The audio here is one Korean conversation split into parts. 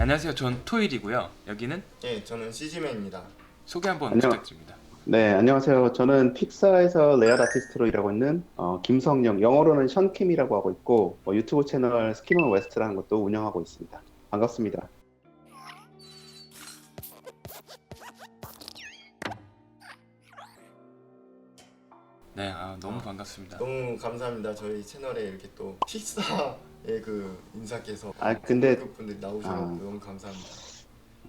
안녕하세요. 전 토일이고요. 여기는 예, 저는 CG맨입니다. 소개 한번 안녕, 부탁드립니다. 네, 안녕하세요. 저는 픽사에서 레알 아티스트로 일하고 있는 김성령, 영어로는 션킴이라고 하고 있고, 유튜브 채널 스키머 웨스트라는 것도 운영하고 있습니다. 반갑습니다. 네, 너무 반갑습니다. 너무 감사합니다. 저희 채널에 이렇게 또 픽사의 그 인사께서 근데, 그 분들이 나오셔서 아, 너무 감사합니다.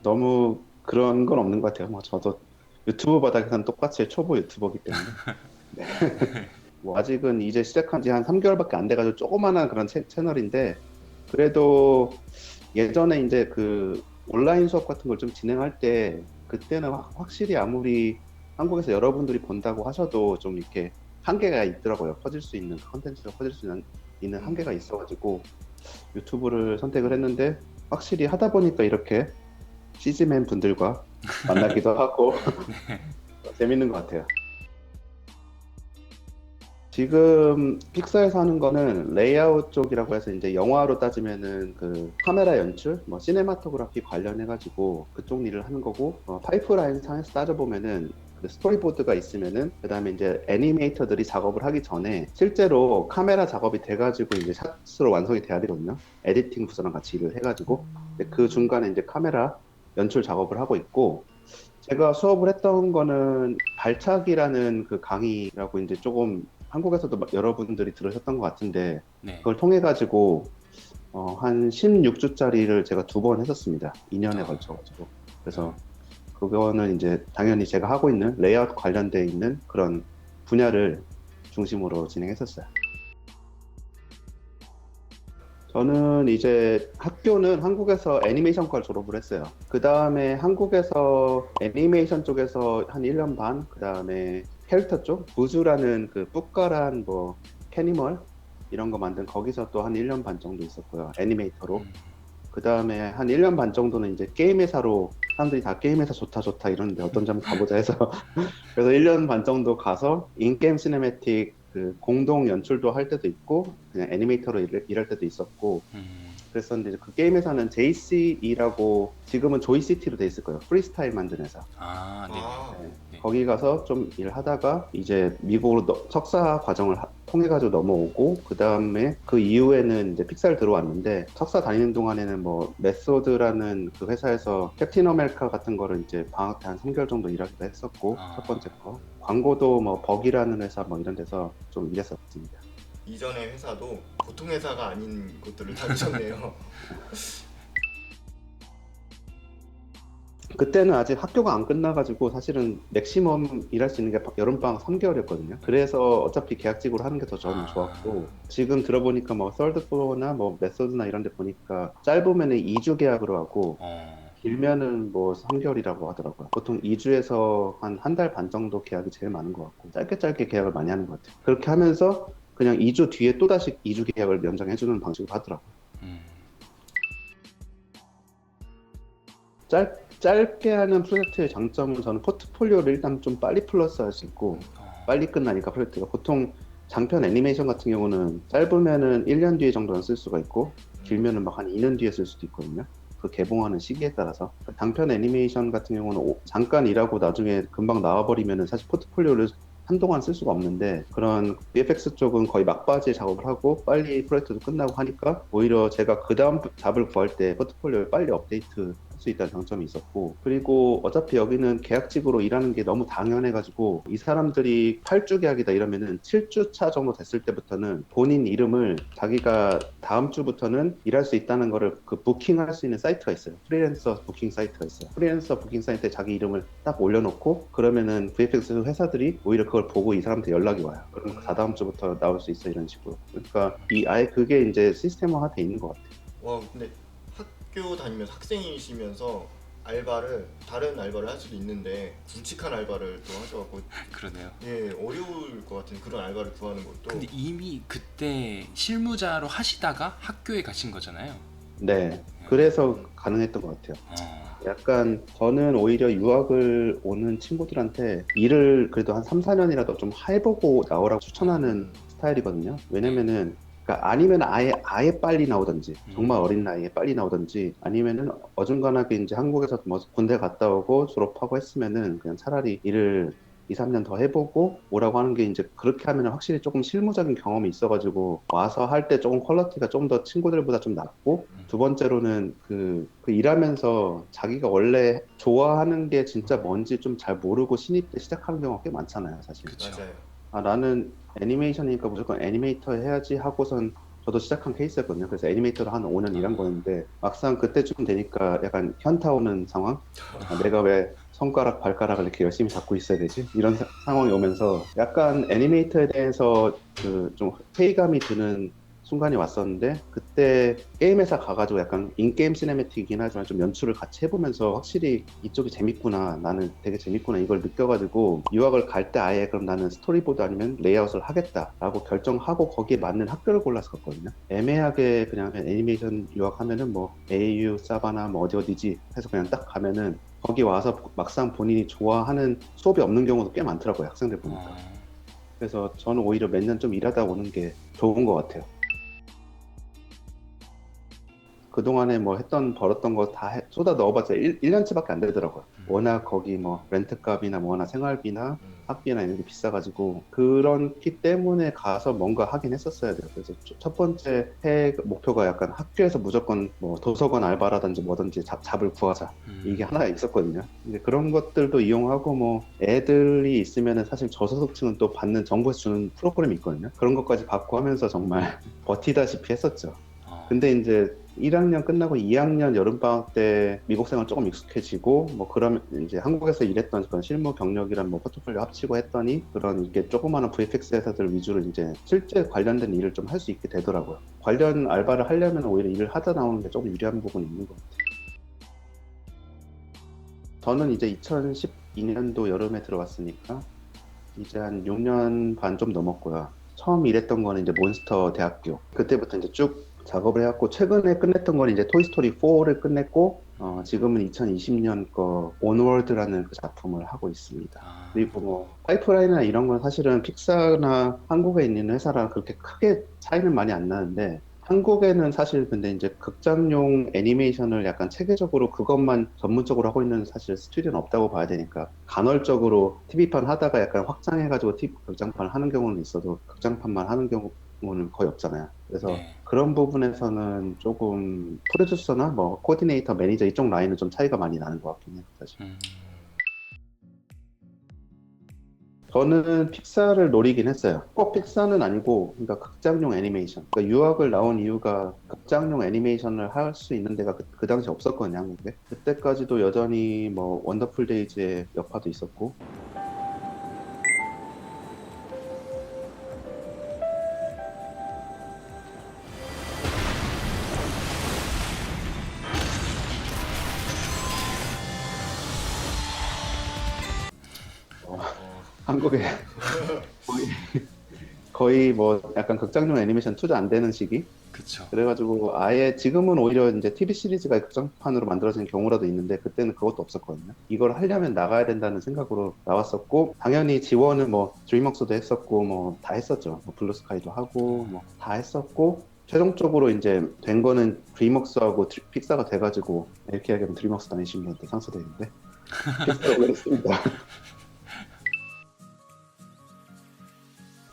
너무 그런 건 없는 것 같아요. 저도 유튜브 바닥에서는 똑같이 초보 유튜버이기 때문에. 네. 아직은 이제 시작한 지 한 3개월밖에 안 돼가지고 조그마한 그런 채널인데, 그래도 예전에 이제 그 온라인 수업 같은 걸 좀 진행할 때 그때는 확실히 아무리 한국에서 여러분들이 본다고 하셔도 좀 이렇게 한계가 있더라고요. 퍼질 수 있는 컨텐츠가 퍼질 수 있는 한계가 있어가지고 유튜브를 선택을 했는데 확실히 하다 보니까 이렇게 시즈맨 분들과 만나기도 하고 재밌는 것 같아요. 지금 픽사에서 하는 거는 레이아웃 쪽이라고 해서 이제 영화로 따지면은 그 카메라 연출, 뭐 시네마토그래피 관련해가지고 그쪽 일을 하는 거고, 파이프라인 상에서 따져보면은 그 스토리보드가 있으면은 그다음에 이제 애니메이터들이 작업을 하기 전에 실제로 카메라 작업이 돼가지고 이제 샷으로 완성이 돼야 되거든요. 에디팅 부서랑 같이 일을 해가지고 근데 그 중간에 이제 카메라 연출 작업을 하고 있고, 제가 수업을 했던 거는 발차기라는 그 강의라고 이제 조금 한국에서도 여러분들이 들으셨던 것 같은데 네. 그걸 통해 가지고 한 16주짜리를 제가 2번 했었습니다. 2년에 걸쳐가지고. 그래서 그거는 이제 당연히 제가 하고 있는 레이아웃 관련돼 있는 그런 분야를 중심으로 진행했었어요. 저는 이제 학교는 한국에서 애니메이션과를 졸업을 했어요. 그 다음에 한국에서 애니메이션 쪽에서 한 1년 반, 그 다음에 캐릭터 쪽, 부즈라는 그 뿌까란 뭐 캐니멀 이런 거 만든 거기서 또 한 1년 반 정도 있었고요. 애니메이터로. 그 다음에 한 1년 반 정도는 이제 게임 회사로 사람들이 다 게임 회사 좋다 좋다 이러는데 어떤 점 가보자 해서 그래서 1년 반 정도 가서 인게임 시네매틱 그 공동 연출도 할 때도 있고 그냥 애니메이터로 일할 때도 있었고 그랬었는데 그 게임 회사는 JCE라고 지금은 조이시티로 돼 있을 거예요. 프리스타일 만든 회사. 아, 네네. 네. 네. 거기 가서 좀 일하다가 이제 미국으로 석사 과정을 통해가지고 넘어오고 그 다음에 그 이후에는 이제 픽사를 들어왔는데 석사 다니는 동안에는 뭐 메소드라는 그 회사에서 캡틴 아메리카 같은 거를 이제 방학 때 한 3개월 정도 일하기도 했었고 첫 번째 거 광고도 뭐 버기라는 회사 뭐 이런 데서 좀 일했었습니다. 이전의 회사도 보통 회사가 아닌 곳들을 다니셨네요. 그때는 아직 학교가 안 끝나가지고 사실은 맥시멈 일할 수 있는 게 여름방학 3개월이었거든요. 그래서 어차피 계약직으로 하는 게 더 저는 좋았고 지금 들어보니까 뭐 썰드포나 뭐 메소드나 이런 데 보니까 짧으면은 2주 계약으로 하고 길면은 뭐 3개월이라고 하더라고요. 보통 2주에서 한 한 달 반 정도 계약이 제일 많은 것 같고 짧게 짧게 계약을 많이 하는 것 같아요. 그렇게 하면서 그냥 2주 뒤에 또다시 2주 계약을 연장해주는 방식으로 하더라고요. 짧게 하는 프로젝트의 장점은 저는 포트폴리오를 일단 좀 빨리 플러스 할 수 있고 빨리 끝나니까 프로젝트가 보통 장편 애니메이션 같은 경우는 짧으면은 1년 뒤에 정도는 쓸 수가 있고 길면은 막 한 2년 뒤에 쓸 수도 있거든요. 그 개봉하는 시기에 따라서 단편 애니메이션 같은 경우는 잠깐 일하고 나중에 금방 나와버리면은 사실 포트폴리오를 한동안 쓸 수가 없는데 그런 VFX 쪽은 거의 막바지에 작업을 하고 빨리 프로젝트도 끝나고 하니까 오히려 제가 그 다음 잡을 구할 때 포트폴리오를 빨리 업데이트 할 수 있다는 장점이 있었고 그리고 어차피 여기는 계약직으로 일하는 게 너무 당연해가지고 이 사람들이 8주 계약이다 이러면은 7주 차 정도 됐을 때부터는 본인 이름을 자기가 다음 주부터는 일할 수 있다는 거를 그 부킹할 수 있는 사이트가 있어요. 프리랜서 부킹 사이트가 있어요. 프리랜서 부킹 사이트에 자기 이름을 딱 올려놓고 그러면은 VFX 회사들이 오히려 그걸 보고 이 사람한테 연락이 와요. 그럼 다다음 주부터 나올 수 있어 이런 식으로. 그러니까 아예 그게 이제 시스템화돼 있는 것 같아요. 와, 근데 학교 다니면서 학생이시면서 다른 알바를 할 수도 있는데 굵직한 알바를 또 하셔갖고 그러네요. 예, 어려울 것 같은 그런 알바를 구하는 것도. 근데 이미 그때 실무자로 하시다가 학교에 가신 거잖아요. 네. 그래서 가능했던 것 같아요. 약간 저는 오히려 유학을 오는 친구들한테 일을 그래도 한 3, 4년이라도 좀 해보고 나오라고 추천하는 스타일이거든요. 왜냐면은 그러니까 아니면 아예 빨리 나오든지 정말 어린 나이에 빨리 나오든지 아니면은 어중간하게 이제 한국에서 뭐 군대 갔다 오고 졸업하고 했으면은 그냥 차라리 일을 2, 3년 더 해보고 오라고 하는 게 이제 그렇게 하면 확실히 조금 실무적인 경험이 있어가지고 와서 할 때 조금 퀄리티가 좀 더 친구들보다 좀 낮고 두 번째로는 그 일하면서 자기가 원래 좋아하는 게 진짜 뭔지 좀 잘 모르고 신입 때 시작하는 경우가 꽤 많잖아요, 사실. 그쵸. 맞아요. 아, 나는 애니메이션이니까 무조건 애니메이터 해야지 하고선 저도 시작한 케이스였거든요. 그래서 애니메이터로 한 5년 일한 거였는데 막상 그때쯤 되니까 약간 현타 오는 상황? 아, 내가 왜 손가락, 발가락을 이렇게 열심히 잡고 있어야 되지? 이런 상황이 오면서 약간 애니메이터에 대해서 그 좀 회의감이 드는 순간이 왔었는데 그때 게임 회사 가가지고 약간 인게임 시네매틱이긴 하지만 좀 연출을 같이 해보면서 확실히 이쪽이 재밌구나, 나는 되게 재밌구나 이걸 느껴가지고 유학을 갈 때 아예 그럼 나는 스토리보드 아니면 레이아웃을 하겠다라고 결정하고 거기에 맞는 학교를 골라서 갔거든요. 애매하게 그냥 애니메이션 유학하면은 뭐 AU, 사바나 뭐 어디지 해서 그냥 딱 가면은 거기 와서 막상 본인이 좋아하는 수업이 없는 경우도 꽤 많더라고요, 학생들 보니까. 어, 그래서 저는 오히려 몇 년 좀 일하다 오는 게 좋은 것 같아요. 그동안에 뭐 벌었던 거 다 쏟아 넣어봤자 1년치밖에 안 되더라고요. 워낙 거기 뭐 렌트값이나 뭐나 생활비나 학비나 이런 게 비싸가지고 그렇기 때문에 가서 뭔가 하긴 했었어야 돼요. 그래서 첫 번째 해 목표가 약간 학교에서 무조건 뭐 도서관 알바라든지 뭐든지 잡을 구하자. 이게 하나 있었거든요. 근데 그런 것들도 이용하고 뭐 애들이 있으면은 사실 저소득층은 또 받는 정부에서 주는 프로그램이 있거든요. 그런 것까지 받고 하면서 정말 버티다시피 했었죠. 근데 이제 1학년 끝나고 2학년 여름방학 때 미국 생활 조금 익숙해지고 뭐 그러면 이제 한국에서 일했던 그런 실무 경력이랑 뭐 포트폴리오 합치고 했더니 그런 이렇게 조그마한 VFX 회사들 위주로 이제 실제 관련된 일을 좀 할 수 있게 되더라고요. 관련 알바를 하려면 오히려 일을 하다 나오는 게 조금 유리한 부분이 있는 것 같아요. 저는 이제 2012년도 여름에 들어왔으니까 이제 한 6년 반 좀 넘었고요. 처음 일했던 거는 이제 몬스터 대학교. 그때부터 이제 쭉 작업을 해왔고, 최근에 끝냈던 건 이제 토이스토리 4를 끝냈고, 지금은 2020년 거 온월드라는 그 작품을 하고 있습니다. 그리고 뭐 파이프라인이나 이런 건 사실은 픽사나 한국에 있는 회사랑 그렇게 크게 차이는 많이 안 나는데 한국에는 사실 근데 이제 극장용 애니메이션을 약간 체계적으로 그것만 전문적으로 하고 있는 사실 스튜디오는 없다고 봐야 되니까 간헐적으로 TV판 하다가 약간 확장해가지고 극장판을 하는 경우는 있어도 극장판만 하는 경우는 거의 없잖아요. 그래서 네. 그런 부분에서는 조금 프로듀서나 뭐 코디네이터, 매니저 이쪽 라인은 좀 차이가 많이 나는 것 같긴 해요, 사실. 저는 픽사를 노리긴 했어요. 꼭 픽사는 아니고, 그러니까 극장용 애니메이션. 그러니까 유학을 나온 이유가 극장용 애니메이션을 할 수 있는 데가 그 당시 없었거든요, 한국에. 그때까지도 여전히 뭐 원더풀 데이즈의 여파도 있었고. 한국에 거의 뭐 약간 극장용 애니메이션 투자 안 되는 시기? 그쵸. 그래가지고 아예 지금은 오히려 이제 TV 시리즈가 극장판으로 만들어지는 경우라도 있는데 그때는 그것도 없었거든요. 이걸 하려면 나가야 된다는 생각으로 나왔었고 당연히 지원은 뭐 드림웍스도 했었고 뭐 다 했었죠. 뭐 블루스카이도 하고 뭐 다 했었고 최종적으로 이제 된 거는 드림웍스하고 픽사가 돼가지고 이렇게 하면 드림웍스 다니시면 상처되는데 픽사로 그랬습니다.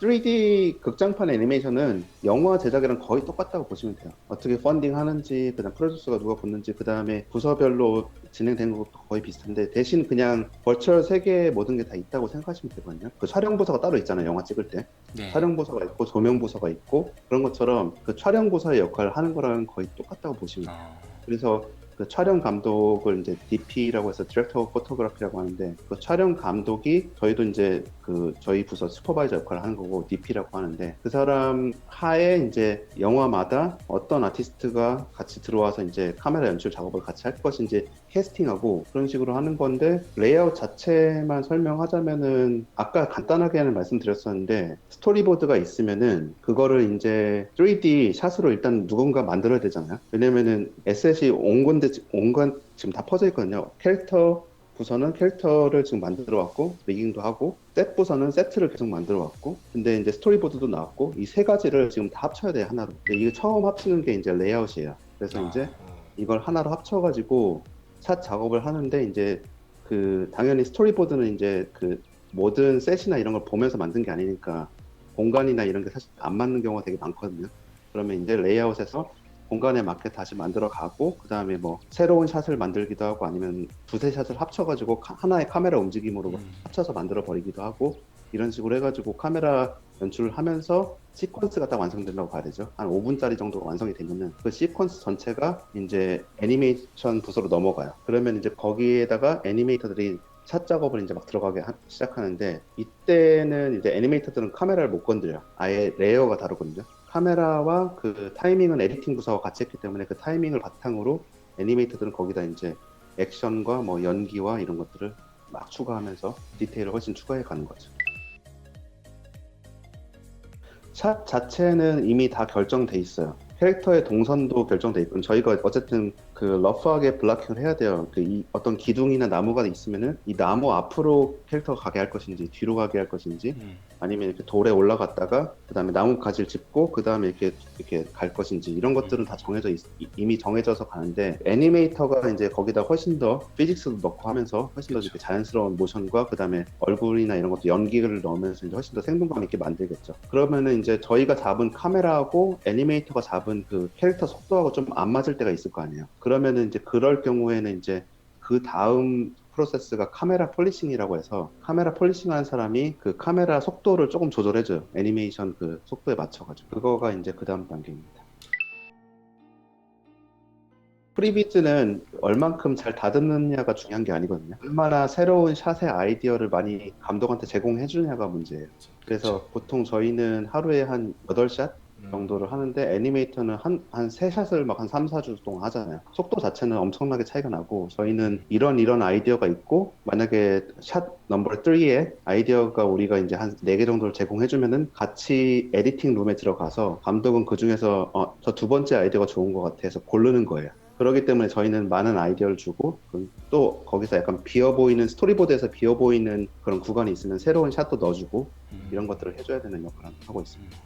3D 극장판 애니메이션은 영화 제작이랑 거의 똑같다고 보시면 돼요. 어떻게 펀딩 하는지, 그다음 프로듀서가 누가 붙는지, 그다음에 부서별로 진행되는 것도 거의 비슷한데 대신 그냥 버추얼 세계에 모든 게 다 있다고 생각하시면 되거든요. 그 촬영 부서가 따로 있잖아요, 영화 찍을 때. 네. 촬영 부서가 있고 조명 부서가 있고 그런 것처럼 그 촬영 부서의 역할을 하는 거랑 거의 똑같다고 보시면 돼요. 그래서 그 촬영 감독을 이제 DP라고 해서 디렉터 오브 포토그래피라고 하는데 그 촬영 감독이 저희도 이제 그 저희 부서 슈퍼바이저 역할을 하는 거고 DP라고 하는데 그 사람 하에 이제 영화마다 어떤 아티스트가 같이 들어와서 이제 카메라 연출 작업을 같이 할 것인지 캐스팅하고 그런 식으로 하는 건데 레이아웃 자체만 설명하자면은 아까 간단하게는 말씀드렸었는데 스토리보드가 있으면은 그거를 이제 3D 샷으로 일단 누군가 만들어야 되잖아요. 왜냐면은 에셋이 온건데 온건 지금 다 퍼져 있거든요. 캐릭터 부서는 캐릭터를 지금 만들어 왔고 리깅도 하고 셋 부서는 세트를 계속 만들어 왔고 근데 이제 스토리보드도 나왔고 이 세 가지를 지금 다 합쳐야 돼 하나로. 근데 이거 처음 합치는 게 이제 레이아웃이에요. 그래서 이제 이걸 하나로 합쳐가지고 샷 작업을 하는데 이제 그 당연히 스토리보드는 이제 그 모든 셋이나 이런 걸 보면서 만든 게 아니니까 공간이나 이런 게 사실 안 맞는 경우가 되게 많거든요. 그러면 이제 레이아웃에서 공간에 맞게 다시 만들어 가고 그 다음에 뭐 새로운 샷을 만들기도 하고 아니면 두세 샷을 합쳐가지고 하나의 카메라 움직임으로 합쳐서 만들어 버리기도 하고 이런 식으로 해가지고 카메라 연출을 하면서 시퀀스가 딱 완성된다고 봐야 되죠. 한 5분짜리 정도가 완성이 되면은 그 시퀀스 전체가 이제 애니메이션 부서로 넘어가요. 그러면 이제 거기에다가 애니메이터들이 샷 작업을 이제 막 들어가게 시작하는데 이때는 이제 애니메이터들은 카메라를 못 건드려. 아예 레이어가 다르거든요. 카메라와 그 타이밍은 에디팅 부서가 같이 했기 때문에 그 타이밍을 바탕으로 애니메이터들은 거기다 이제 액션과 뭐 연기와 이런 것들을 막 추가하면서 디테일을 훨씬 추가해 가는 거죠. 샷 자체는 이미 다 결정돼 있어요. 캐릭터의 동선도 결정돼 있고 저희가 어쨌든 그 러프하게 블락킹을 해야 돼요. 이 어떤 기둥이나 나무가 있으면은 이 나무 앞으로 캐릭터가 가게 할 것인지 뒤로 가게 할 것인지 아니면 이렇게 돌에 올라갔다가 그 다음에 나무 가지를 짚고 그 다음에 이렇게 갈 것인지 이런 것들은 다 이미 정해져서 가는데 애니메이터가 이제 거기다 훨씬 더 피직스도 넣고 하면서 훨씬 더 이렇게 자연스러운 모션과 그 다음에 얼굴이나 이런 것도 연기를 넣으면서 이제 훨씬 더 생동감 있게 만들겠죠. 그러면은 이제 저희가 잡은 카메라하고 애니메이터가 잡은 그 캐릭터 속도하고 좀 안 맞을 때가 있을 거 아니에요. 그러면은 이제 그럴 경우에는 이제 그 다음 프로세스가 카메라 폴리싱이라고 해서 카메라 폴리싱 하는 사람이 그 카메라 속도를 조금 조절해줘요. 애니메이션 그 속도에 맞춰가지고. 그거가 이제 그 다음 단계입니다. 프리비즈는 얼만큼 잘 다듬느냐가 중요한 게 아니거든요. 얼마나 새로운 샷의 아이디어를 많이 감독한테 제공해 주냐가 문제예요. 그래서 보통 저희는 하루에 한 8샷 정도를 하는데 애니메이터는 한 3샷을 막 한 3, 4주 동안 하잖아요. 속도 자체는 엄청나게 차이가 나고 저희는 이런 아이디어가 있고 만약에 샷 넘버 3에 아이디어가 우리가 이제 한 4개 정도를 제공해주면은 같이 에디팅 룸에 들어가서 감독은 그 중에서 저 두 번째 아이디어가 좋은 것 같아서 고르는 거예요. 그렇기 때문에 저희는 많은 아이디어를 주고 또 거기서 약간 비어 보이는 스토리보드에서 비어 보이는 그런 구간이 있으면 새로운 샷도 넣어주고 이런 것들을 해줘야 되는 역할을 하고 있습니다.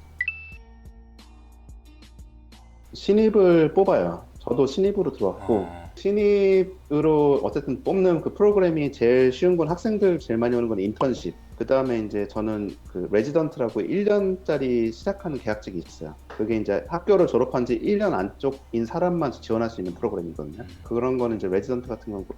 신입을 뽑아요. 저도 신입으로 들어왔고 신입으로 어쨌든 뽑는 그 프로그램이 제일 쉬운 건 학생들 제일 많이 오는 건 인턴십. 그 다음에 이제 저는 그 레지던트라고 1년짜리 시작하는 계약직이 있어요. 그게 이제 학교를 졸업한 지 1년 안쪽인 사람만 지원할 수 있는 프로그램이거든요. 그런 거는 이제 레지던트 같은 경우는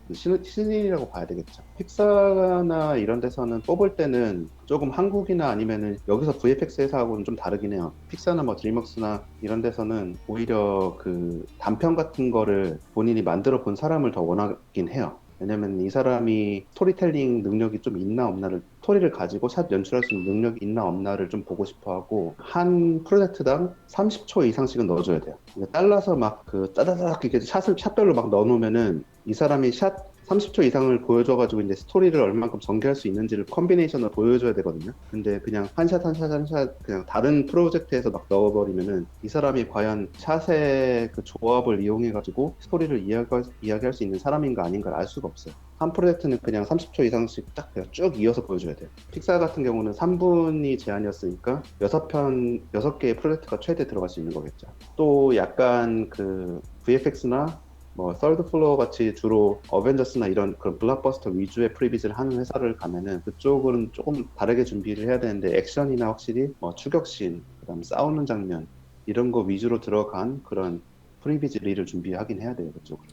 신인이라고 봐야 되겠죠. 픽사나 이런 데서는 뽑을 때는 조금 한국이나 아니면은 여기서 VFX 회사하고는 좀 다르긴 해요. 픽사나 뭐 드림웍스나 이런 데서는 오히려 그 단편 같은 거를 본인이 만들어 본 사람을 더 원하긴 해요. 왜냐면 이 사람이 스토리텔링 능력이 좀 있나 없나를 스토리를 가지고 샷 연출할 수 있는 능력이 있나 없나를 좀 보고 싶어 하고 한 프로젝트당 30초 이상씩은 넣어줘야 돼요. 잘라서 막 그 따다닥 이렇게 샷별로 막 넣어놓으면은 이 사람이 샷 30초 이상을 보여줘가지고 이제 스토리를 얼만큼 전개할 수 있는지를 컴비네이션을 보여줘야 되거든요. 근데 그냥 한 샷 그냥 다른 프로젝트에서 막 넣어버리면은 이 사람이 과연 샷의 그 조합을 이용해가지고 스토리를 이야기할 수 있는 사람인가 아닌가를 알 수가 없어요. 한 프로젝트는 그냥 30초 이상씩 딱 그냥 쭉 이어서 보여줘야 돼요. 픽사 같은 경우는 3분이 제한이었으니까 6개의 프로젝트가 최대 들어갈 수 있는 거겠죠. 또 약간 그 VFX나 뭐 서드 플로어 같이 주로 어벤져스나 이런 그런 블록버스터 위주의 프리비즈를 하는 회사를 가면은 그쪽은 조금 다르게 준비를 해야 되는데 액션이나 확실히 뭐 추격신, 그다음 싸우는 장면 이런 거 위주로 들어간 그런 프리비즈 릴을 준비하긴 해야 돼요, 그쪽은.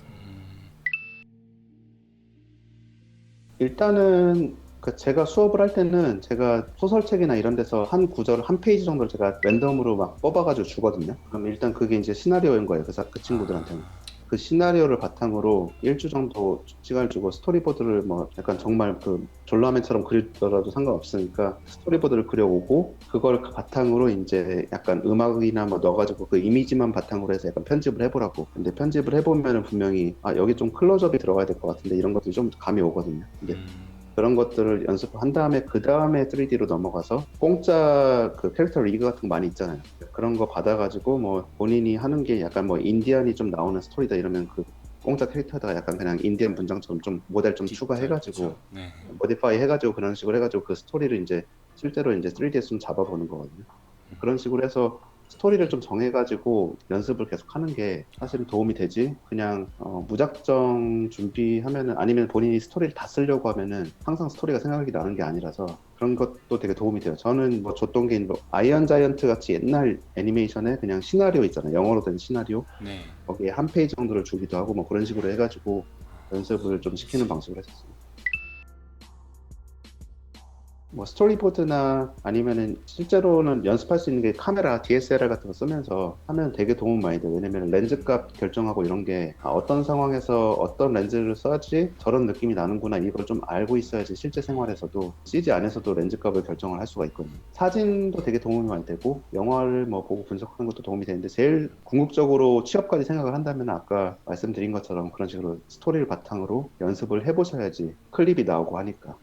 일단은 제가 수업을 할 때는 제가 소설책이나 이런 데서 한 구절, 한 페이지 정도를 제가 랜덤으로 막 뽑아가지고 주거든요. 그럼 일단 그게 이제 시나리오인 거예요, 그 친구들한테는. 그 시나리오를 바탕으로 1주 정도 시간을 주고 스토리보드를 뭐 약간 정말 그 졸라맨처럼 그리더라도 상관없으니까 스토리보드를 그려오고 그걸 바탕으로 이제 약간 음악이나 뭐 넣어가지고 그 이미지만 바탕으로 해서 약간 편집을 해보라고. 근데 편집을 해보면은 분명히 여기 좀 클로즈업이 들어가야 될 것 같은데 이런 것들이 좀 감이 오거든요. 근데 그런 것들을 연습한 다음에 그 다음에 3D로 넘어가서 공짜 그 캐릭터 리그 같은 거 많이 있잖아요. 그런 거 받아가지고 뭐 본인이 하는 게 약간 뭐 인디안이 좀 나오는 스토리다 이러면 그 공짜 캐릭터에다가 약간 그냥 인디언 분장처럼 좀 모델 좀 추가해가지고 그쵸. 네. 모디파이 해가지고 그런 식으로 해가지고 그 스토리를 이제 실제로 이제 3D에서 좀 잡아보는 거거든요. 그런 식으로 해서 스토리를 좀 정해가지고 연습을 계속 하는 게 사실은 도움이 되지. 그냥 무작정 준비하면은 아니면 본인이 스토리를 다 쓰려고 하면은 항상 스토리가 생각이 나는 게 아니라서 그런 것도 되게 도움이 돼요. 저는 뭐 줬던 게 뭐 아이언 자이언트 같이 옛날 애니메이션에 그냥 시나리오 있잖아요. 영어로 된 시나리오. 네. 거기에 한 페이지 정도를 주기도 하고 뭐 그런 식으로 해가지고 연습을 좀 시키는 방식으로 했었어요. 뭐 스토리보드나 아니면은 실제로는 연습할 수 있는 게 카메라 DSLR 같은 거 쓰면서 하면 되게 도움 많이 돼요. 왜냐면 렌즈 값 결정하고 이런 게 어떤 상황에서 어떤 렌즈를 써야지 저런 느낌이 나는구나 이걸 좀 알고 있어야지 실제 생활에서도 CG 안에서도 렌즈 값을 결정을 할 수가 있거든요. 사진도 되게 도움이 많이 되고 영화를 뭐 보고 분석하는 것도 도움이 되는데 제일 궁극적으로 취업까지 생각을 한다면 아까 말씀드린 것처럼 그런 식으로 스토리를 바탕으로 연습을 해보셔야지 클립이 나오고 하니까.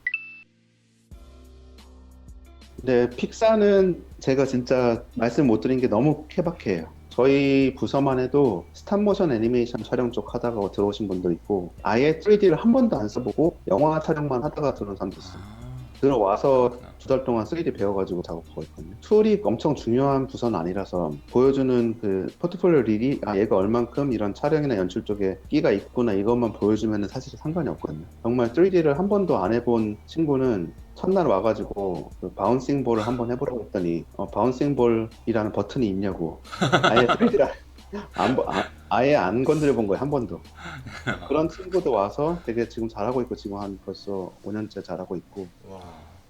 네, 픽사는 제가 진짜 말씀 못 드린 게 너무 케바케예요. 저희 부서만 해도 스탑모션 애니메이션 촬영 쪽 하다가 들어오신 분도 있고 아예 3D를 한 번도 안 써보고 영화 촬영만 하다가 들어온 사람도 있어요. 들어와서 두 달 동안 3D 배워가지고 작업하고 있거든요. 툴이 엄청 중요한 부서는 아니라서 보여주는 그 포트폴리오 릴이 얘가 얼만큼 이런 촬영이나 연출 쪽에 끼가 있구나 이것만 보여주면 사실 상관이 없거든요. 정말 3D를 한 번도 안 해본 친구는 첫날 와가지고 그 바운싱 볼을 한번 해보라고 했더니 바운싱 볼이라는 버튼이 있냐고 아예 3D를 아예 안 건드려 본 거예요 한 번도. 그런 친구도 와서 되게 지금 잘하고 있고 지금 한 벌써 5년째 잘하고 있고. 와.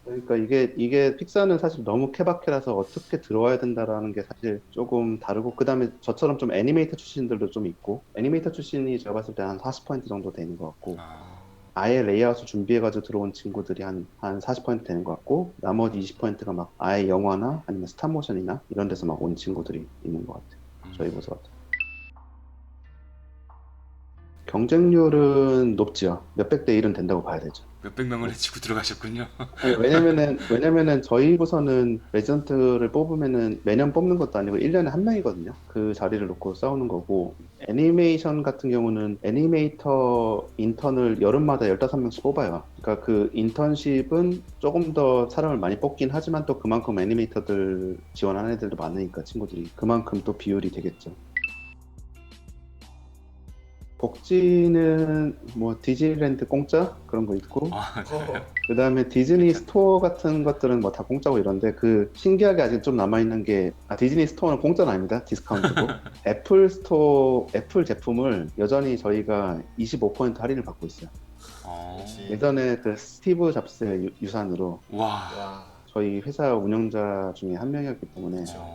그러니까 이게 픽사는 사실 너무 케바케라서 어떻게 들어와야 된다라는 게 사실 조금 다르고 그다음에 저처럼 좀 애니메이터 출신들도 좀 있고 애니메이터 출신이 제가 봤을 때 한 40% 정도 되는 것 같고 아예 레이아웃을 준비해가지고 들어온 친구들이 한 40% 되는 것 같고 나머지 20%가 막 아예 영화나 아니면 스탑모션이나 이런 데서 막 온 친구들이 있는 것 같아요. 저희 부서 같은. 경쟁률은 높지요. 몇백 대 1은 된다고 봐야 되죠. 몇백 명을 해치고 들어가셨군요. 아니, 왜냐면은 저희 부서는 레지던트를 뽑으면은 매년 뽑는 것도 아니고 1년에 한 명이거든요. 그 자리를 놓고 싸우는 거고 애니메이션 같은 경우는 애니메이터 인턴을 여름마다 15명씩 뽑아요. 그러니까 그 인턴십은 조금 더 사람을 많이 뽑긴 하지만 또 그만큼 애니메이터들 지원하는 애들도 많으니까 친구들이 그만큼 또 비율이 되겠죠. 복지는 뭐 디즈니랜드 공짜 그런 거 있고 그 다음에 디즈니 스토어 같은 것들은 뭐 다 공짜고 이런데 그 신기하게 아직 좀 남아있는 게 디즈니 스토어는 공짜는 아닙니다. 디스카운트고 애플 스토어 애플 제품을 여전히 저희가 25% 할인을 받고 있어요. 예전에 그 스티브 잡스의 유산으로 와. 저희 회사 운영자 중에 한 명이었기 때문에 그렇죠.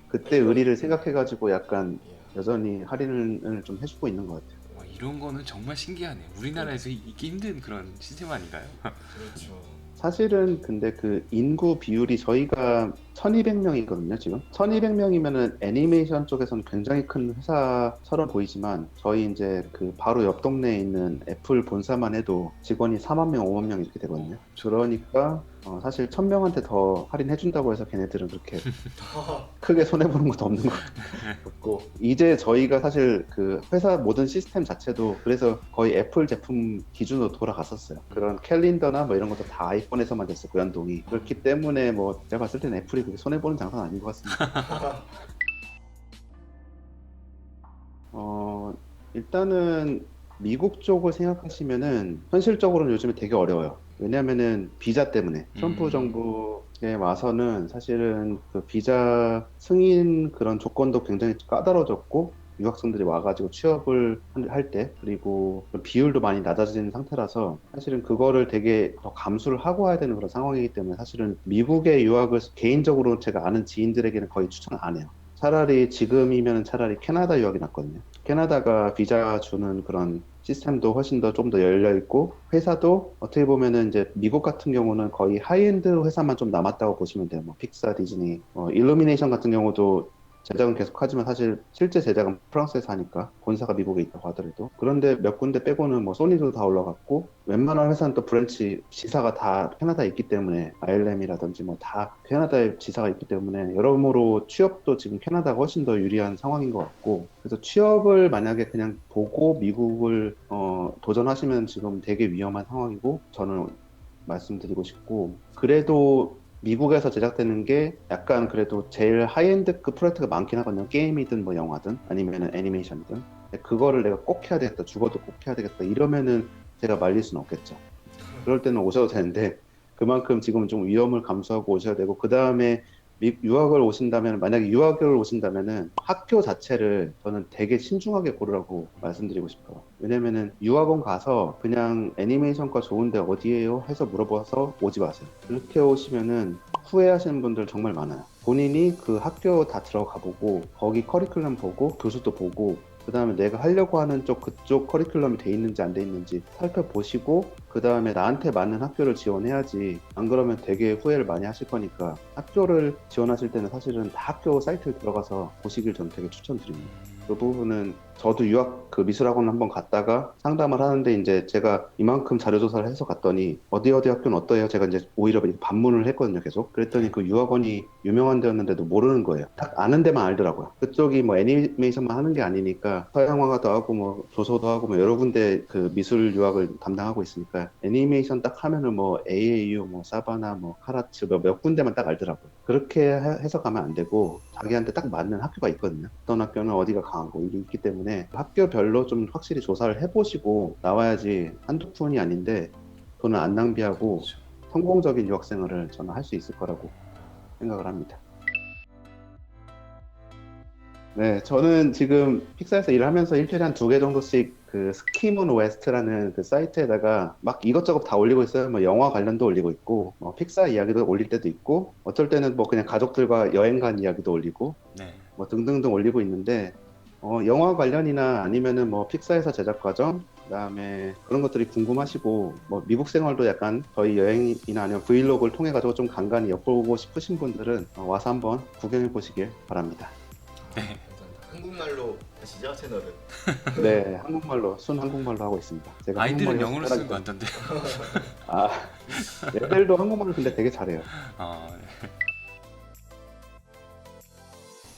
그때 의리를 생각해가지고 약간 여전히 할인을 좀 해주고 있는 것 같아요. 와, 이런 거는 정말 신기하네요. 우리나라에서 있기 힘든 그런 시스템 아닌가요? 그렇죠. 사실은 근데 그 인구 비율이 저희가 1200명이거든요 지금. 1200명이면은 애니메이션 쪽에서는 굉장히 큰 회사처럼 보이지만 저희 이제 그 바로 옆 동네에 있는 애플 본사만 해도 직원이 4만 명 5만 명 이렇게 되거든요. 그러니까 사실 1000명한테 더 할인해준다고 해서 걔네들은 그렇게 크게 손해보는 것도 없는 것 같고 이제 저희가 사실 그 회사 모든 시스템 자체도 그래서 거의 애플 제품 기준으로 돌아갔었어요. 그런 캘린더나 뭐 이런 것도 다 아이폰에서만 됐었고 연동이 그렇기 때문에 뭐 제가 봤을 때는 애플이 그렇게 손해보는 장사는 아닌 것 같습니다. 일단은 미국 쪽을 생각하시면은 현실적으로는 요즘에 되게 어려워요. 왜냐면은 비자 때문에 트럼프 정부에 와서는 사실은 그 비자 승인 그런 조건도 굉장히 까다로워졌고 유학생들이 와가지고 취업을 할 때 그리고 비율도 많이 낮아진 상태라서 사실은 그거를 되게 더 감수를 하고 와야 되는 그런 상황이기 때문에 사실은 미국의 유학을 개인적으로 제가 아는 지인들에게는 거의 추천 안 해요. 차라리 지금이면 차라리 캐나다 유학이 낫거든요. 캐나다가 비자 주는 그런 시스템도 훨씬 더 좀 더 열려 있고 회사도 어떻게 보면은 이제 미국 같은 경우는 거의 하이엔드 회사만 좀 남았다고 보시면 돼요. 뭐 픽사, 디즈니, 일루미네이션 같은 경우도 제작은 계속 하지만 사실 실제 제작은 프랑스에서 하니까 본사가 미국에 있다고 하더라도. 그런데 몇 군데 빼고는 뭐 소니도 다 올라갔고 웬만한 회사는 또 브랜치 지사가 다 캐나다에 있기 때문에 ILM이라든지 뭐 다 캐나다에 지사가 있기 때문에 여러모로 취업도 지금 캐나다가 훨씬 더 유리한 상황인 것 같고, 그래서 취업을 만약에 그냥 보고 미국을 도전하시면 지금 되게 위험한 상황이고 저는 말씀드리고 싶고, 그래도 미국에서 제작되는 게 약간 그래도 제일 하이엔드급 프로젝트가 많긴 하거든요. 게임이든 뭐 영화든 아니면 애니메이션이든. 근데 그거를 내가 꼭 해야 되겠다, 죽어도 꼭 해야 되겠다 이러면은 제가 말릴 수는 없겠죠. 그럴 때는 오셔도 되는데 그만큼 지금 좀 위험을 감수하고 오셔야 되고, 그 다음에 유학을 오신다면, 만약에 유학을 오신다면은 학교 자체를 저는 되게 신중하게 고르라고 말씀드리고 싶어요. 왜냐면은 유학원 가서 그냥 애니메이션과 좋은데 어디예요? 해서 물어봐서 오지 마세요. 그렇게 오시면은 후회하시는 분들 정말 많아요. 본인이 그 학교 다 들어가 보고 거기 커리큘럼 보고 교수도 보고 그 다음에 내가 하려고 하는 쪽 그쪽 커리큘럼이 돼 있는지 안 돼 있는지 살펴보시고 그 다음에 나한테 맞는 학교를 지원해야지, 안 그러면 되게 후회를 많이 하실 거니까 학교를 지원하실 때는 사실은 다 학교 사이트에 들어가서 보시길 저는 되게 추천드립니다. 그 부분은 저도 유학 그 미술학원 한번 갔다가 상담을 하는데 이제 제가 이만큼 자료 조사를 해서 갔더니 어디 학교는 어떠해요? 제가 이제 오히려 반문을 했거든요, 계속. 그랬더니 그 유학원이 유명한 데였는데도 모르는 거예요. 딱 아는 데만 알더라고요. 그쪽이 뭐 애니메이션만 하는 게 아니니까 서양화가도 하고 뭐 조소도 하고 뭐 여러 군데 그 미술 유학을 담당하고 있으니까 애니메이션 딱 하면은 뭐 AAU, 뭐 사바나, 뭐 카라츠 몇 군데만 딱 알더라고요. 그렇게 해서 가면 안 되고 자기한테 딱 맞는 학교가 있거든요. 어떤 학교는 어디가 강하고 이게 있기 때문에 학교별로 좀 확실히 조사를 해보시고 나와야지 한두 푼이 아닌데 돈을 안 낭비하고 그렇죠. 성공적인 유학 생활을 저는 할 수 있을 거라고 생각을 합니다. 네, 저는 지금 픽사에서 일을 하면서 일주일에 한 2개 정도씩 그 스키문 웨스트라는 그 사이트에다가 막 이것저것 다 올리고 있어요. 뭐 영화 관련도 올리고 있고, 뭐 픽사 이야기도 올릴 때도 있고, 어쩔 때는 뭐 그냥 가족들과 여행 간 이야기도 올리고, 네. 뭐 등등등 올리고 있는데, 영화 관련이나 아니면은 뭐 픽사에서 제작 과정, 그다음에 그런 것들이 궁금하시고, 뭐 미국 생활도 약간 저희 여행이나 아니면 브이로그를 통해 가지고 좀 간간히 엿보고 싶으신 분들은 와서 한번 구경해 보시길 바랍니다. 네. 감사합니다. 한국말로 하시죠, 채널은? 네, 한국말로, 순 한국말로 하고 있습니다. 제가 아이들은 한국말이 영어로 훨씬 쓰는 것 편하기 같던데. 때문에. 아, 애들도 한국말을 근데 되게 잘해요. 네.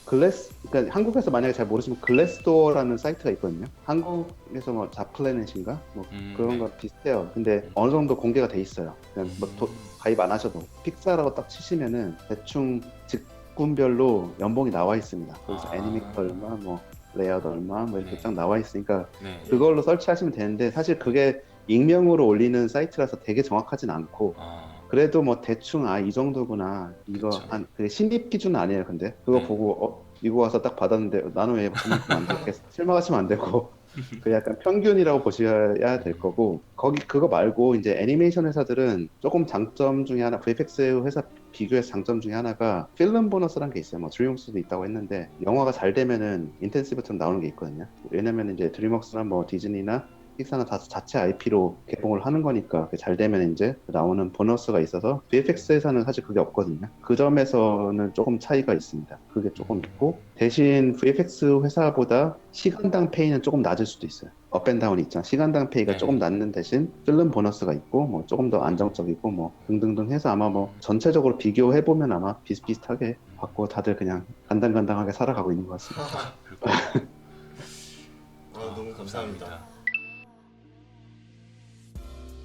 그러니까 한국에서 만약에 잘 모르시면 글래스도어라는 사이트가 있거든요. 한국에서 뭐 자플래넷인가? 뭐 그런 네. 거 비슷해요. 근데 어느 정도 공개가 돼 있어요. 그냥 뭐 가입 안 하셔도 픽사라고 딱 치시면은 대충 직군별로 연봉이 나와 있습니다. 그래서 애니메이터 얼마, 뭐 레이아웃 얼마, 뭐 이렇게 네. 딱 나와 있으니까 네. 그걸로 설치하시면 되는데, 사실 그게 익명으로 올리는 사이트라서 되게 정확하진 않고, 그래도 뭐 대충 이 정도구나, 이거 그쵸. 그게 신입 기준은 아니에요. 근데 그거 네. 보고 이거 와서 딱 받았는데 나는 왜 그만큼 안 될게 실망하시면 안 되고 그 약간 평균이라고 보셔야 될 거고, 거기 그거 말고 이제 애니메이션 회사들은 조금 장점 중에 하나, VFX 회사 비교해서 장점 중에 하나가 필름 보너스라는 게 있어요. 뭐 드림웍스도 있다고 했는데 영화가 잘 되면은 인텐시브처럼 나오는 게 있거든요. 왜냐면 이제 드림웍스나 뭐 디즈니나 픽사나 다 자체 IP로 개봉을 하는 거니까 그게 잘 되면 이제 나오는 보너스가 있어서, VFX에서는 사실 그게 없거든요. 그 점에서는 조금 차이가 있습니다. 그게 조금 있고, 대신 VFX 회사보다 시간당 페이는 조금 낮을 수도 있어요. 업앤다운이 있잖아. 시간당 페이가 네. 조금 낮는 대신 필름 보너스가 있고, 뭐 조금 더 안정적이고, 뭐 등등등 해서 아마 뭐 전체적으로 비교해 보면 아마 비슷비슷하게 받고 다들 그냥 간당간당하게 살아가고 있는 것 같습니다. 너무 감사합니다.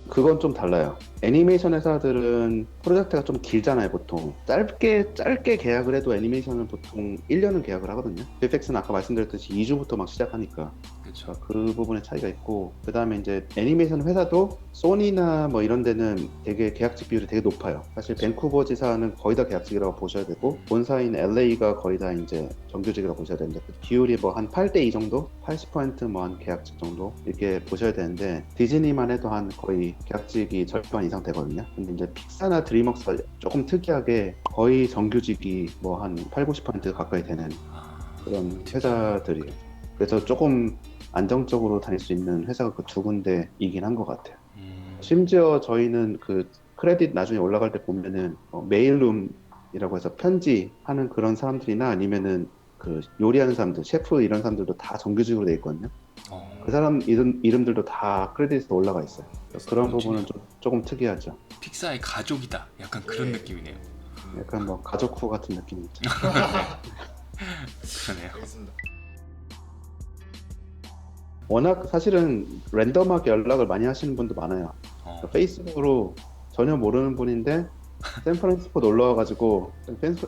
그건 좀 달라요. 애니메이션 회사들은 프로젝트가 좀 길잖아요, 보통. 짧게 계약을 해도 애니메이션은 보통 1년은 계약을 하거든요. VFX는 아까 말씀드렸듯이 2주부터 막 시작하니까. 그렇죠. 그 부분에 차이가 있고, 그 다음에 이제 애니메이션 회사도 소니나 뭐 이런 데는 되게 계약직 비율이 되게 높아요. 사실 밴쿠버 지사는 거의 다 계약직이라고 보셔야 되고, 본사인 LA가 거의 다 이제 정규직이라고 보셔야 되는데, 그 비율이 뭐 한 8대2 정도? 80%뭐 한 계약직 정도? 이렇게 보셔야 되는데, 디즈니만 해도 한 거의 계약직이 절반 이상 되거든요. 근데 이제 픽사나 드림웍스가 조금 특이하게 거의 정규직이 뭐 한 8, 90% 가까이 되는 그런 회사들이에요. 그래서 조금 안정적으로 다닐 수 있는 회사가 그 2군데이긴 한 것 같아요. 심지어 저희는 그 크레딧 나중에 올라갈 때 보면은 메일룸이라고 해서 편지하는 그런 사람들이나 아니면은 그 요리하는 사람들, 셰프 이런 사람들도 다 정규직으로 돼 있거든요. 어, 그 사람 이름들도 다 크레딧에 올라가 있어요. 그런 부분은 조금 특이하죠. 픽사의 가족이다. 약간 그런 네. 느낌이네요. 약간 뭐 가족 후 같은 느낌이죠. 그러네요. 알겠습니다. 워낙 사실은 랜덤하게 연락을 많이 하시는 분도 많아요. 어, 페이스북으로 전혀 모르는 분인데 샌프란시스코 놀러 와가지고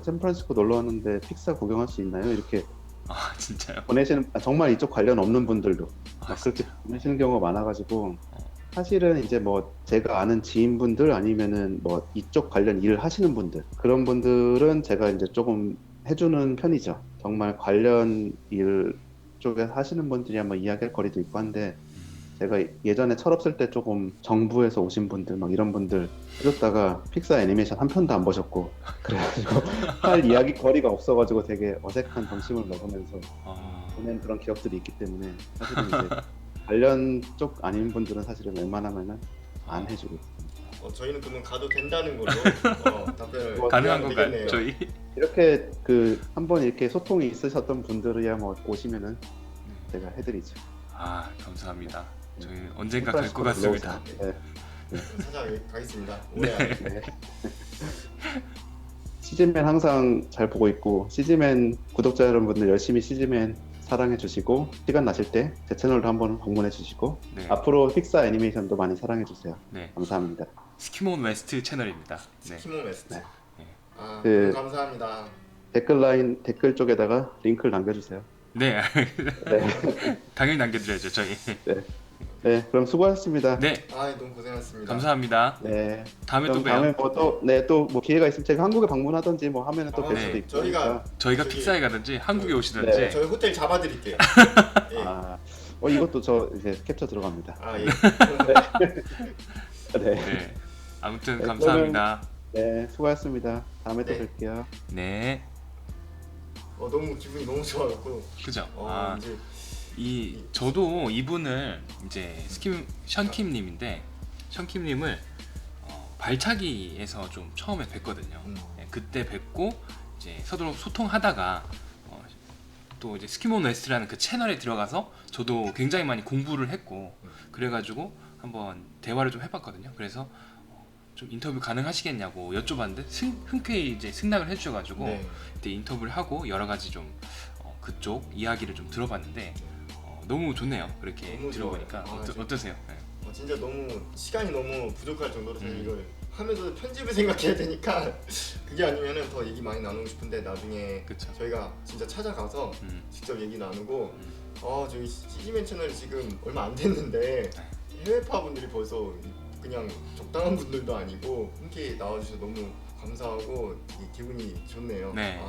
샌프란시스코 놀러 왔는데 픽사 구경할 수 있나요? 이렇게 아 진짜요? 보내시는 정말 이쪽 관련 없는 분들도 아, 막 그렇게 진짜? 보내시는 경우가 많아가지고 어. 사실은 이제 뭐 제가 아는 지인분들 아니면은 뭐 이쪽 관련 일을 하시는 분들 그런 분들은 제가 이제 조금 해주는 편이죠. 정말 관련 일 쪽에 하시는 분들이 아마 이야기할 거리도 있고 한데 제가 예전에 철없을 때 조금 정부에서 오신 분들 막 이런 분들 해줬다가 픽사 애니메이션 한 편도 안 보셨고 그래가지고 할 이야기 거리가 없어가지고 되게 어색한 정심을 먹으면서 보낸 그런 기억들이 있기 때문에 사실은 이제 관련 쪽 아닌 분들은 사실은 웬만하면은 안 해주고 있습니다. 저희는 그러면 가도 된다는 걸로 답변을 가능한 드리면 건가요? 되겠네요. 저희? 이렇게 그 한번 이렇게 소통이 있으셨던 분들이야 뭐 오시면은 제가 해드리죠. 아 감사합니다. 저희 언젠가 갈 것 같습니다. 네. 찾아가겠습니다. 오해 안 네. 시즈맨 항상 잘 보고 있고 시즈맨 구독자 여러분들 열심히 시즈맨 사랑해 주시고 시간 나실 때 제 채널도 한번 방문해 주시고 네. 앞으로 픽사 애니메이션도 많이 사랑해 주세요. 네. 감사합니다. 스키몬 웨스트 채널입니다. 네. 키몬 웨스트. 네. 너무 감사합니다. 댓글 쪽에다가 링크를 남겨주세요. 네. 네. 당연히 남겨드려야죠 저희. 네, 그럼 수고하셨습니다. 네. 너무 고생하셨습니다. 감사합니다. 네. 다음에 또 그럼 봬요. 다음에 또 뭐 기회가 있으면 제가 한국에 방문하든지 뭐 하면은 또 뵐 네. 수도 있고. 저희가 저희가 저기- 픽사에 가든지 한국에 오시든지. 네. 저희 호텔 잡아드릴게요. 예. 이것도 저 이제 캡처 들어갑니다. 예. 네. 네. 아무튼 네, 감사합니다. 네, 수고하셨습니다. 다음에 또 네. 뵐게요. 네. 너무 기분이 너무 좋아갖고 그죠? 이제 저도 이분을 이제 션킴님인데 션킴님을 발차기에서 좀 처음에 뵀거든요. 네, 그때 뵙고 이제 서로 소통하다가 또 이제 스키몬 웨스트라는 그 채널에 들어가서 저도 굉장히 많이 공부를 했고 그래가지고 한번 대화를 좀 해봤거든요. 그래서 좀 인터뷰 가능하시겠냐고 여쭤봤는데 흔쾌히 이제 승낙을 해주셔가지고 네. 그때 인터뷰를 하고 여러 가지 좀 그쪽 이야기를 좀 들어봤는데 너무 좋네요. 그렇게 너무 들어보니까 좋아요. 어떠세요? 네. 진짜 너무 시간이 너무 부족할 정도로 사실 이걸 하면서 편집을 생각해야 되니까 그게 아니면은 더 얘기 많이 나누고 싶은데 나중에 그쵸. 저희가 진짜 찾아가서 직접 얘기 나누고 저희 시즈맨 채널이 지금 얼마 안 됐는데 해외파 분들이 벌써 그냥 적당한 분들도 아니고 함께 나와주셔서 너무 감사하고 되게 기분이 좋네요. 네.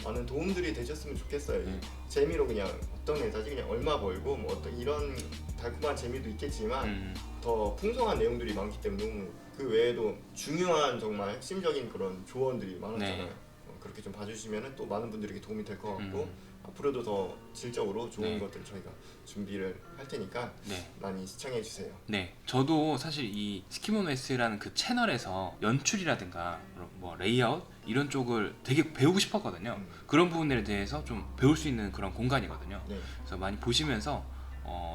많은 도움들이 되셨으면 좋겠어요. 재미로 그냥 어떤 회사지 그냥 얼마 벌고 뭐 어떤 이런 달콤한 재미도 있겠지만 더 풍성한 내용들이 많기 때문에 너무 그 외에도 중요한 정말 핵심적인 그런 조언들이 많았잖아요. 네. 그렇게 좀 봐주시면 또 많은 분들에게 도움이 될 것 같고 앞으로도 더 질적으로 좋은 네. 것들을 저희가 준비를 할 테니까 네. 많이 시청해 주세요. 네, 저도 사실 이 스키몬 웨스트라는 그 채널에서 연출이라든가 뭐 레이아웃 이런 쪽을 되게 배우고 싶었거든요. 그런 부분들에 대해서 좀 배울 수 있는 그런 공간이거든요. 네. 그래서 많이 보시면서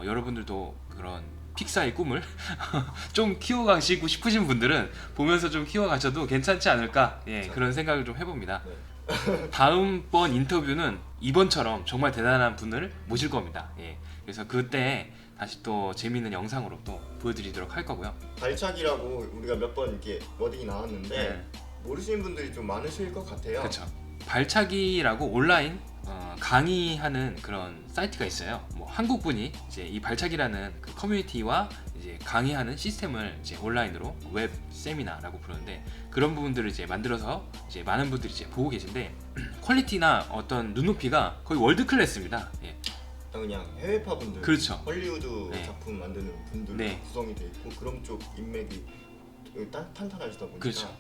여러분들도 그런 픽사의 꿈을 좀 키워가시고 싶으신 분들은 보면서 좀 키워가셔도 괜찮지 않을까 그런 생각을 좀 해봅니다. 네. 다음번 인터뷰는 이번처럼 정말 대단한 분을 모실 겁니다. 그래서 그때 다시 또 재미있는 영상으로 또 보여드리도록 할 거고요. 발차기라고 우리가 몇 번 이렇게 워딩이 나왔는데 네. 모르시는 분들이 좀 많으실 것 같아요. 그렇죠. 발차기라고 온라인 강의하는 그런 사이트가 있어요. 뭐 한국 분이 이제 이 발차기라는 그 커뮤니티와 이제 강의하는 시스템을 이제 온라인으로 웹 세미나라고 부르는데 그런 부분들을 이제 만들어서 이제 많은 분들이 이제 보고 계신데 퀄리티나 어떤 눈높이가 거의 월드 클래스입니다. 그냥 해외파 분들, 그렇죠. 헐리우드 네. 작품 만드는 분들로 네. 구성이 돼 있고 그런 쪽 인맥이 탄탄하시다 보니까 그렇죠.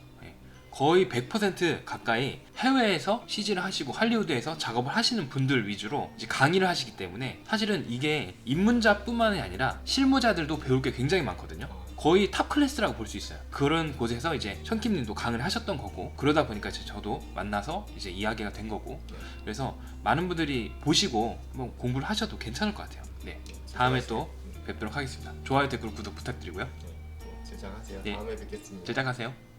거의 100% 가까이 해외에서 CG를 하시고 할리우드에서 작업을 하시는 분들 위주로 이제 강의를 하시기 때문에 사실은 이게 입문자뿐만이 아니라 실무자들도 배울 게 굉장히 많거든요. 거의 탑 클래스라고 볼 수 있어요. 그런 곳에서 이제 션킴님도 강의를 하셨던 거고, 그러다 보니까 이제 저도 만나서 이제 이야기가 된 거고, 그래서 많은 분들이 보시고 한번 공부를 하셔도 괜찮을 것 같아요. 네, 다음에 또 뵙도록 하겠습니다. 좋아요, 댓글, 구독 부탁드리고요. 네, 제작하세요. 네. 다음에 뵙겠습니다. 제작하세요.